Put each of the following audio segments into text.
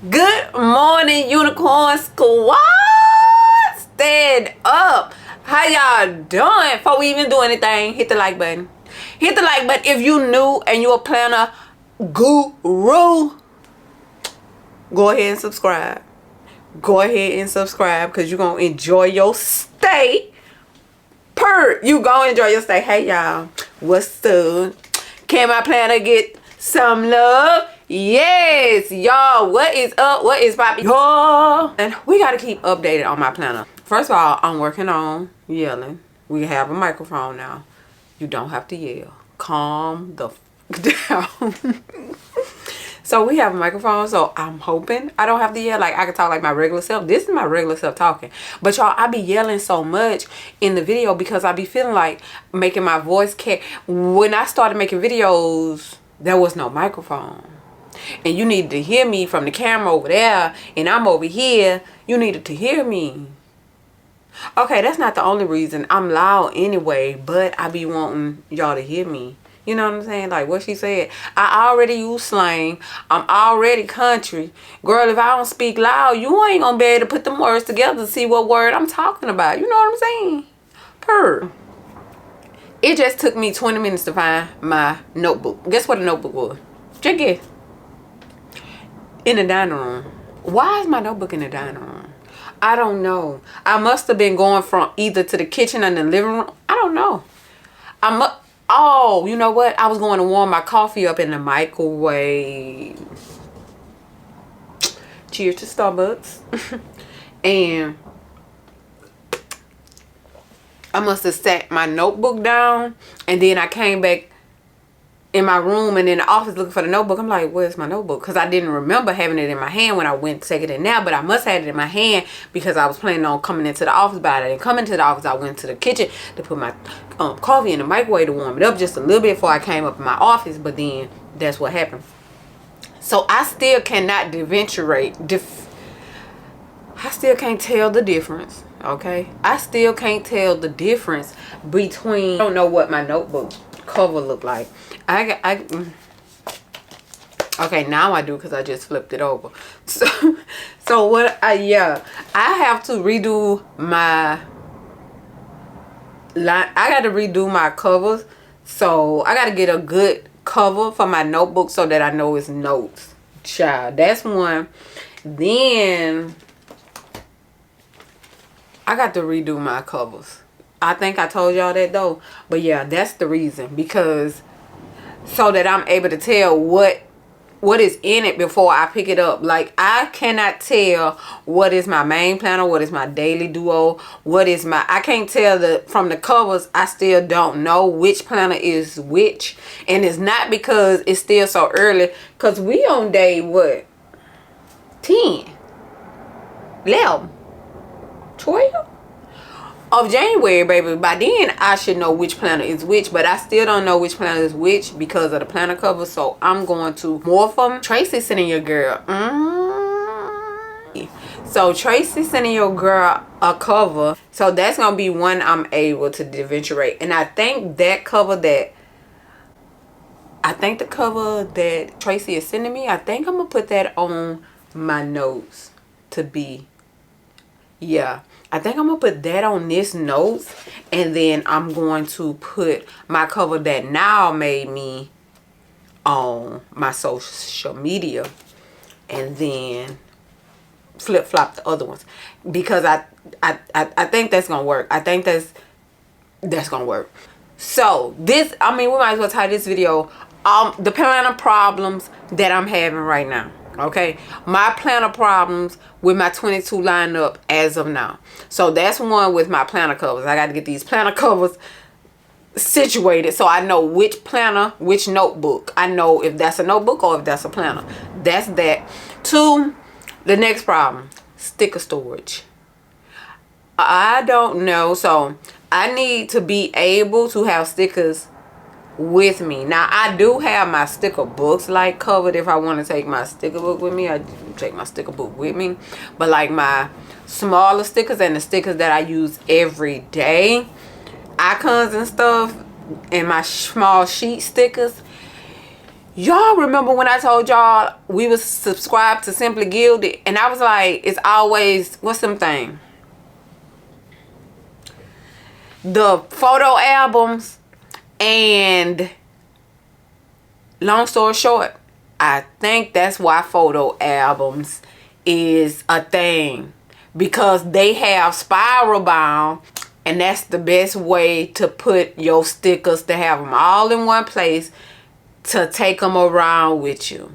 Good morning, Unicorn Squad. Stand up. How y'all doing? Before we even do anything, hit the like button. Hit the like button if you new and you a planner guru. Go ahead and subscribe. Go ahead and subscribe because you're going to enjoy your stay. You going to enjoy your stay. Hey, y'all. What's up? Can my planner get some love? Yes, y'all. What is up? What is poppin'? Y'all. And we got to keep updated on my planner. First of all, I'm working on yelling. We have a microphone now. You don't have to yell. Calm the down. So we have a microphone, so I'm hoping I don't have to yell. Like, I can talk like my regular self. This is my regular self talking. But y'all, I be yelling so much in the video because I be feeling like making my voice when I started making videos, there was no microphone. And you needed to hear me from the camera over there, and I'm over here. You needed to hear me. Okay, that's not the only reason. I'm loud anyway, but I be wanting y'all to hear me. You know what I'm saying? Like what she said. I already use slang. I'm already country. Girl, if I don't speak loud, you ain't gonna be able to put them words together to see what word I'm talking about. You know what I'm saying? It just took me 20 minutes to find my notebook. Guess what the notebook was? Check it. In the dining room. Why is my notebook in the dining room? I don't know. I must have been going from either to the kitchen or the living room. I don't know. Oh, you know what? I was going to warm my coffee up in the microwave. Cheers to Starbucks. And I must have sat my notebook down. And then I came back in my room and in the office looking for the notebook. I'm like, where's my notebook? Because I didn't remember having it in my hand when I went to take it in now. But I must have had it in my hand because I was planning on coming into the office. But I didn't come into the office. I went to the kitchen to put my coffee in the microwave to warm it up just a little bit before I came up in my office. But then that's what happened. So I still cannot I still can't tell the difference. Okay? I still can't tell the difference between, I don't know what my notebook cover look like. Okay, now I do because I just flipped it over. So what I have to redo my line. I got to redo my covers. So I got to get a good cover for my notebook so that I know it's notes. Child, that's one. Then I got to redo my covers. I think I told y'all that though. But yeah, that's the reason. Because so that I'm able to tell what is in it before I pick it up. Like, I cannot tell what is my main planner, what is my daily duo, I can't tell from the covers. I still don't know which planner is which. And it's not because it's still so early. Because we on day what? 10, 11, 12? Of January, baby. By then I should know which planner is which, but I still don't know which planner is which because of the planner cover. So I'm going to morph them. Tracy sending your girl so Tracy sending your girl a cover, so that's gonna be one I'm able to differentiate. And I think the cover that Tracy is sending me, I think I'm gonna put that on my notes to be, I think I'm going to put that on this notes. And then I'm going to put my cover that now made me on my social media. And then flip-flop the other ones. Because I think that's going to work. I think that's going to work. So, we might as well title this video, the planner problems that I'm having right now. Okay, my planner problems with my 22 lineup as of now. So that's one with my planner covers. I got to get these planner covers situated so I know which planner, which notebook. I know if that's a notebook or if that's a planner. That's that. 2, the next problem, sticker storage. I don't know. So I need to be able to have stickers with me. Now I do have my sticker books like covered. If I want to take my sticker book with me, I take my sticker book with me. But like my smaller stickers and the stickers that I use every day, icons and stuff, and my small sheet stickers, Y'all remember when I told y'all we was subscribed to Simply Gilded, and I was like, it's always, what's them thing? The photo albums. And long story short, I think that's why photo albums is a thing, because they have spiral bound, and that's the best way to put your stickers, to have them all in one place, to take them around with you.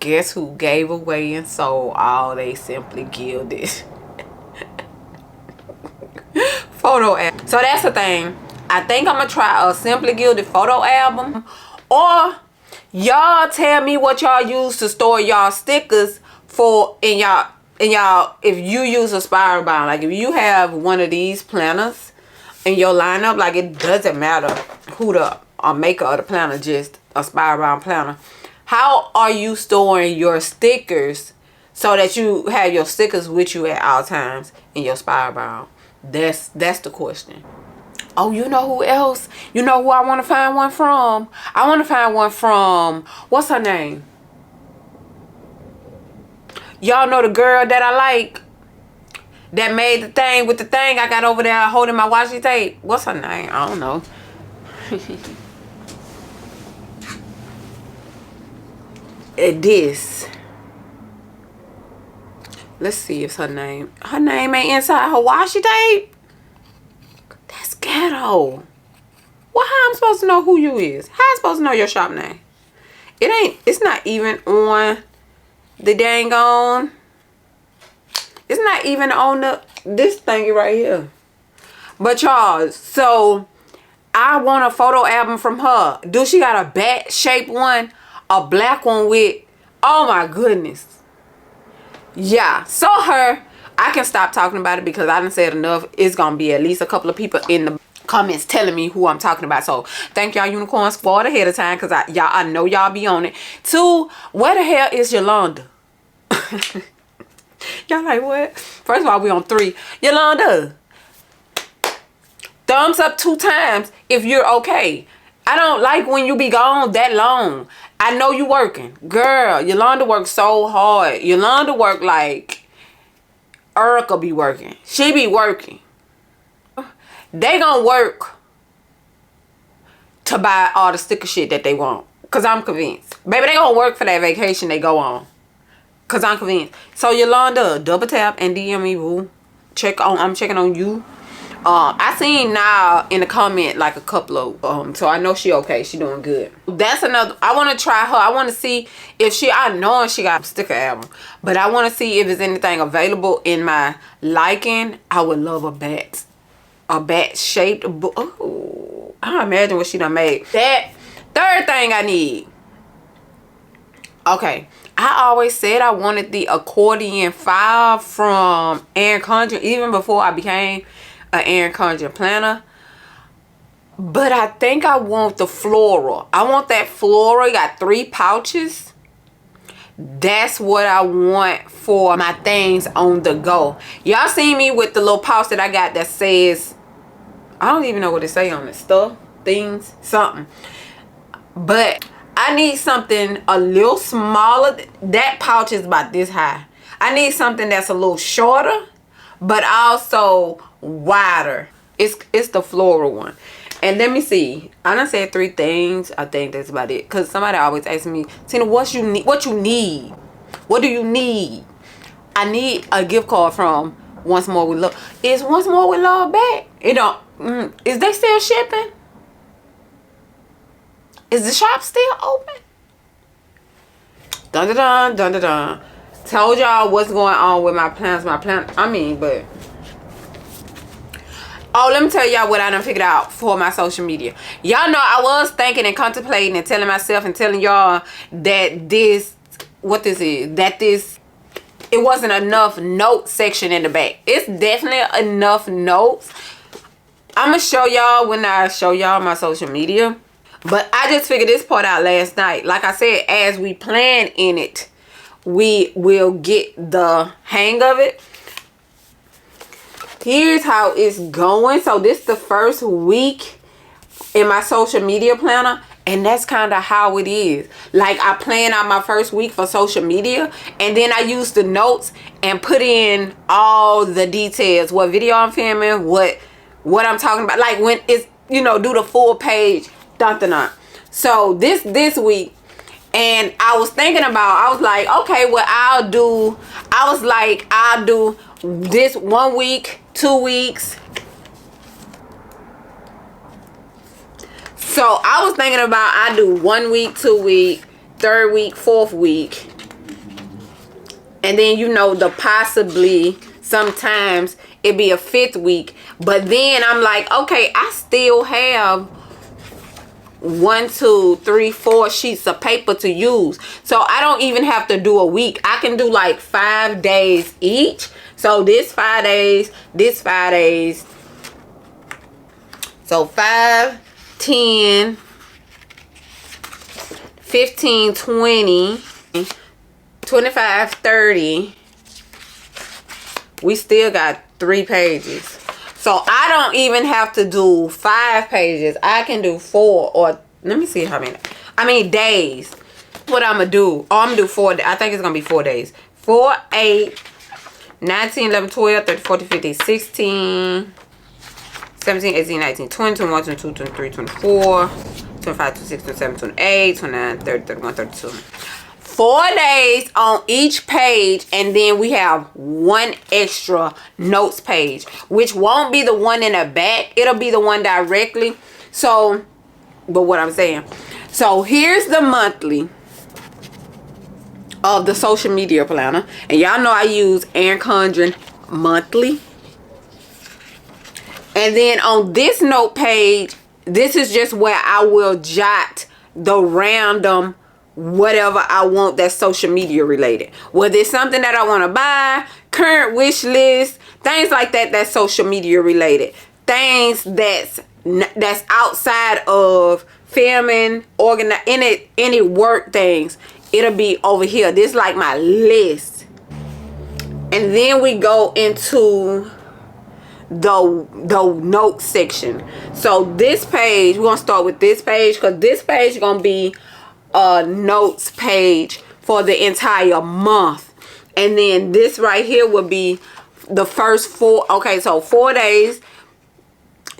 Guess who gave away and sold all they Simply Gilded photo album? So that's the thing. I think I'm gonna try a Simply Gilded photo album. Or y'all tell me what y'all use to store y'all stickers for in y'all if you use a spiral bound. Like if you have one of these planners in your lineup, like it doesn't matter who the maker of the planner, just a spiral bound planner. How are you storing your stickers so that you have your stickers with you at all times in your spiral bound? That's the question. Oh, you know who else? You know who I want to find one from? I want to find one from, what's her name? Y'all know the girl that I like, that made the thing with the thing I got over there holding my washi tape. What's her name? I don't know. This. Let's see if her name ain't inside her washi tape. That's ghetto. Well, how I'm supposed to know who you is? How I supposed to know your shop name? It's not even on the dang on. It's not even on this thingy right here. But y'all, so I want a photo album from her. Do she got a bat shaped one? A black one with, oh my goodness. Yeah, so her, I can stop talking about it because I done said enough. It's gonna be at least a couple of people in the comments telling me who I'm talking about. So thank y'all unicorns for it ahead of time, because I know y'all be on it. 2, where the hell is Yolanda? Y'all like, what? First of all, we on 3. Yolanda, thumbs up 2 times if you're okay. I don't like when you be gone that long. I know you working. Girl, Yolanda works so hard. Yolanda work like Erica be working. She be working. They gonna work to buy all the sticker shit that they want. Because I'm convinced. Baby, they gonna work for that vacation they go on. Because I'm convinced. So Yolanda, double tap and DM me, boo. I'm checking on you. I seen now in the comment like a couple of so I know she okay. She doing good. That's another. I want to try her. I want to see if I know she got a sticker album, but I want to see if there's anything available in my liking. I would love a bat shaped book. Oh, I imagine what she done made. That third thing I need. Okay, I always said I wanted the accordion file from Erin Condren even before I became an Erin Condren planner. But I think I want the floral. I want that floral. You got 3 pouches. That's what I want for my things on the go. Y'all seen me with the little pouch that I got that says, I don't even know what it say on it. Stuff, things, something. But I need something a little smaller. That pouch is about this high. I need something that's a little shorter, but also wider. It's the floral one. And let me see. I done said 3 things. I think that's about it. Because somebody always asks me, Tina, what you need? What you need? What do you need? I need a gift card from Once More With Love. Is Once More With Love back? It don't. Is they still shipping? Is the shop still open? Dun dun dun dun dun dun. Told y'all what's going on with my plans. But oh, let me tell y'all what I done figured out for my social media. Y'all know I was thinking and contemplating and telling myself and telling y'all that this, it wasn't enough note section in the back. It's definitely enough notes. I'm going to show y'all when I show y'all my social media. But I just figured this part out last night. Like I said, as we plan in it, we will get the hang of it. Here's how it's going. So this is the first week in my social media planner, And that's kind of how it is. Like, I plan out my first week for social media, and then I use the notes and put in all the details. What video I'm filming, what I'm talking about. Like, when it's, you know, do the full page. So this week, and I was thinking about, I was like, okay, well, I'll do this 1 week, 2 weeks. So I was thinking about, I do 1 week, 2 week, 3rd week, 4th week. And then, you know, possibly sometimes it be a 5th week. But then I'm like, okay, I still have 1, 2, 3, 4 sheets of paper to use. So I don't even have to do a week. I can do like 5 days each. So this 5 days, this 5 days. So 5, 10, 15, 20, 25, 30. We still got 3 pages. So I don't even have to do 5 pages. I can do 4, or let me see how many. Days. What I'm gonna do? Oh, I'm gonna do 4 days. I think it's gonna be 4 days. 4, 8, 9, 10, 11, 12, 13, 14, 15, 16, 17, 18, 19, 20, 21, 22, 23, 24, 25, 26, 27, 28, 29, 30, 31, 32. 4 days on each page, and then we have 1 extra notes page, which won't be the one in the back. It'll be the one directly. So, but what I'm saying. So here's the monthly of the social media planner. And y'all know I use Erin Condren monthly. And then on this note page, this is just where I will jot the random whatever I want that's social media related. Whether it's something that I want to buy, current wish list, things like that, that's social media related. Things that's outside of filming, any work things, it'll be over here. This is like my list. And then we go into the notes section. So this page, we're gonna start with this page, because this page is gonna be a notes page for the entire month. And then this right here will be the first 4. Okay, so 4 days,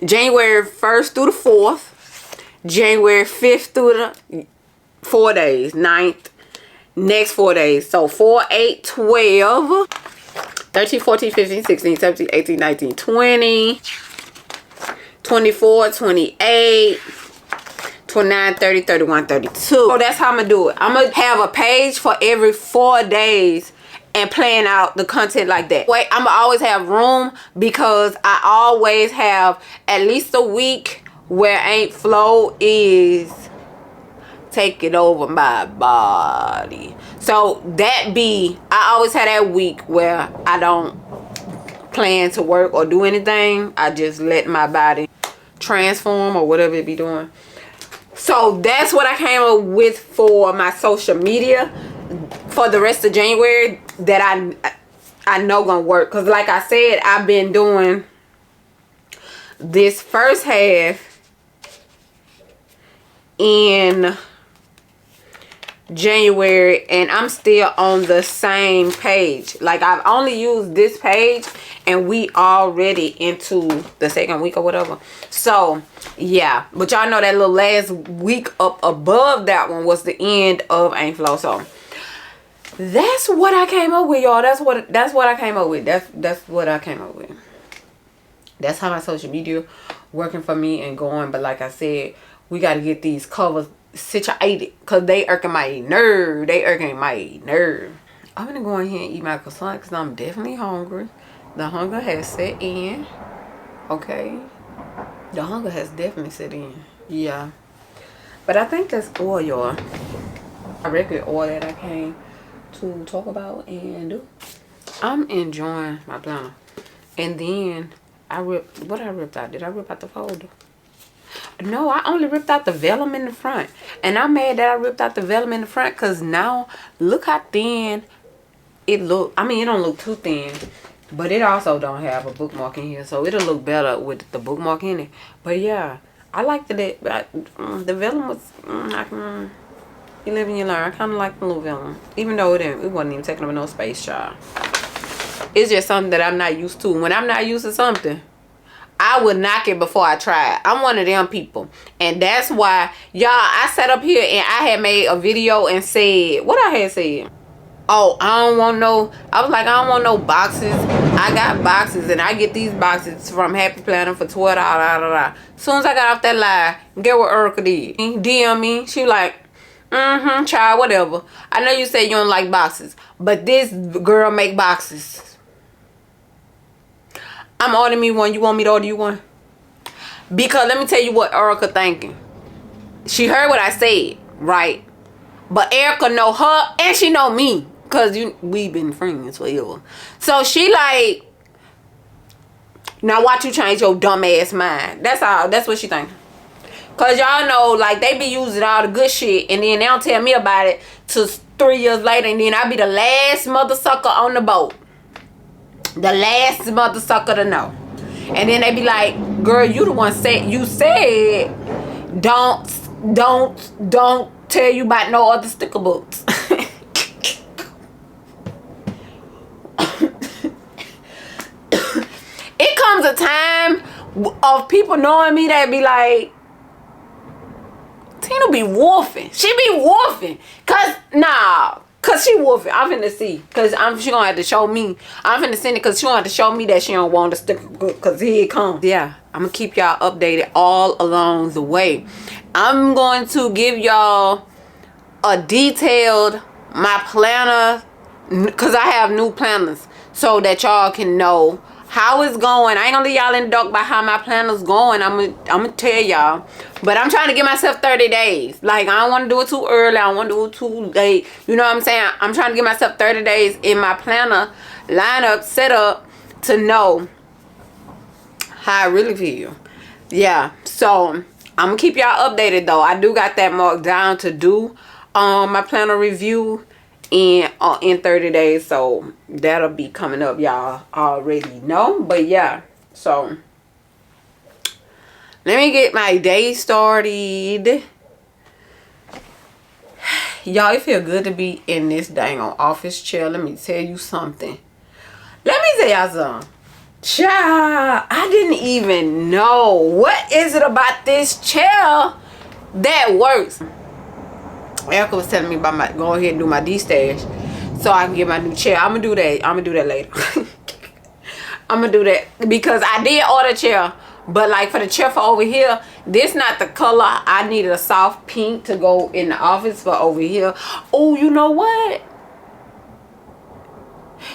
January 1st through the 4th, January 5th through the 4 days, 9th, next 4 days. So 4, 8, 12, 13, 14, 15, 16, 17, 18, 19, 20, 24, 28, 29, 30, 31, 32. So that's how I'm gonna do it. I'm gonna have a page for every 4 days and plan out the content like that. Wait, I'm gonna always have room, because I always have at least a week where Aunt Flo is taking over my body. So I always have that week where I don't plan to work or do anything. I just let my body transform or whatever it be doing. So that's what I came up with for my social media for the rest of January that I know gonna work. Because like I said, I've been doing this first half in January, and I'm still on the same page. Like, I've only used this page and we already into the 2nd week or whatever. So yeah, but y'all know that little last week up above that one was the end of Aunt Flo. So that's what I came up with, y'all. That's what I came up with. That's what I came up with. That's how my social media working for me and going. But like I said, we got to get these covers situated, because they irking my nerve. I'm gonna go in here and eat my croissant because I'm definitely hungry. The hunger has set in. Okay, the hunger has definitely set in. Yeah, but I think that's all, y'all. Directly all that I came to talk about and do. I'm enjoying my planner. And then I ripped out? Did I rip out the folder? No, I only ripped out the vellum in the front. And I'm mad that I ripped out the vellum in the front, because now look how thin it look. I mean, it don't look too thin, but it also don't have a bookmark in here, so it'll look better with the bookmark in it. But yeah, I liked it, but the villain was you live and you learn. I kind of like the little villain, even though it wasn't even taking up no space, child. It's just something that I'm not used to. When I'm not used to something, I would knock it before I try it. I'm one of them people. And that's why, y'all, I sat up here and I had made a video and said, what I had said? Oh, I don't want no, I was like, I don't want no boxes. I got boxes and I get these boxes from Happy Planner for $12. As soon as I got off that live, get what Erica did. DM me. She like, child, whatever. I know you say you don't like boxes, but this girl make boxes. I'm ordering me one. You want me to order you one? Because let me tell you what Erica thinking. She heard what I said, right? But Erica know her and she know me. Because we've been friends forever. So she like, now watch you change your dumb ass mind. That's all. That's what she thinking. Because y'all know, like, they be using all the good shit. And then they don't tell me about it till 3 years later. And then I be the last mother sucker on the boat. The last mother sucker to know. And then they be like, girl, you the one said, you said don't tell you about no other sticker books. It comes a time of people knowing me that be like, Tina be wolfing. She be wolfing. Cause she wolfing. I'm finna see. Cause she gonna have to show me. I'm finna send it cause she gonna have to show me that she don't want to stick cause here it comes. Yeah. I'm gonna keep y'all updated all along the way. I'm going to give y'all a detailed my planner cause I have new planners so that y'all can know how it's going. I ain't gonna leave y'all in the dark about how my planner's going. I'm gonna tell y'all. But I'm trying to give myself 30 days. Like, I don't want to do it too early. I don't want to do it too late. You know what I'm saying? I'm trying to give myself 30 days in my planner lineup set up to know how I really feel. Yeah. So, I'm going to keep y'all updated, though. I do got that marked down to do my planner review in 30 days. So, that'll be coming up, y'all already know. But, yeah. So, let me get my day started. Y'all, it feel good to be in this dang on office chair. Let me tell you something. Let me tell y'all something. Child, I didn't even know. What is it about this chair that works? Erica was telling me about go ahead and do my D-stash so I can get my new chair. I'm gonna do that. I'm gonna do that later. I'm gonna do that because I did order a chair. But like for the chair for over here, this not the color. I needed a soft pink to go in the office for over here. Oh, you know what?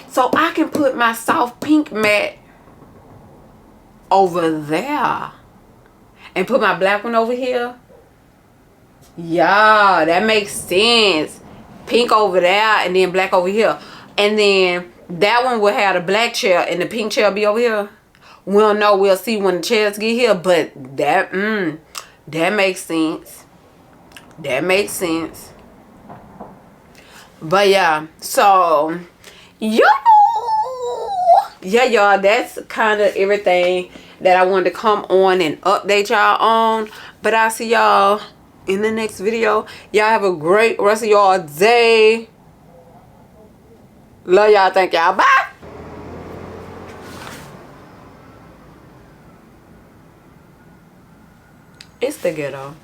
So I can put my soft pink mat over there. And put my black one over here. Yeah, that makes sense. Pink over there and then black over here. And then that one will have the black chair and the pink chair be over here. We'll know. We'll see when the chairs get here. But that makes sense. That makes sense. But yeah. So, yeah, y'all. That's kind of everything that I wanted to come on and update y'all on. But I'll see y'all in the next video. Y'all have a great rest of y'all day. Love y'all. Thank y'all. Bye. It's the ghetto.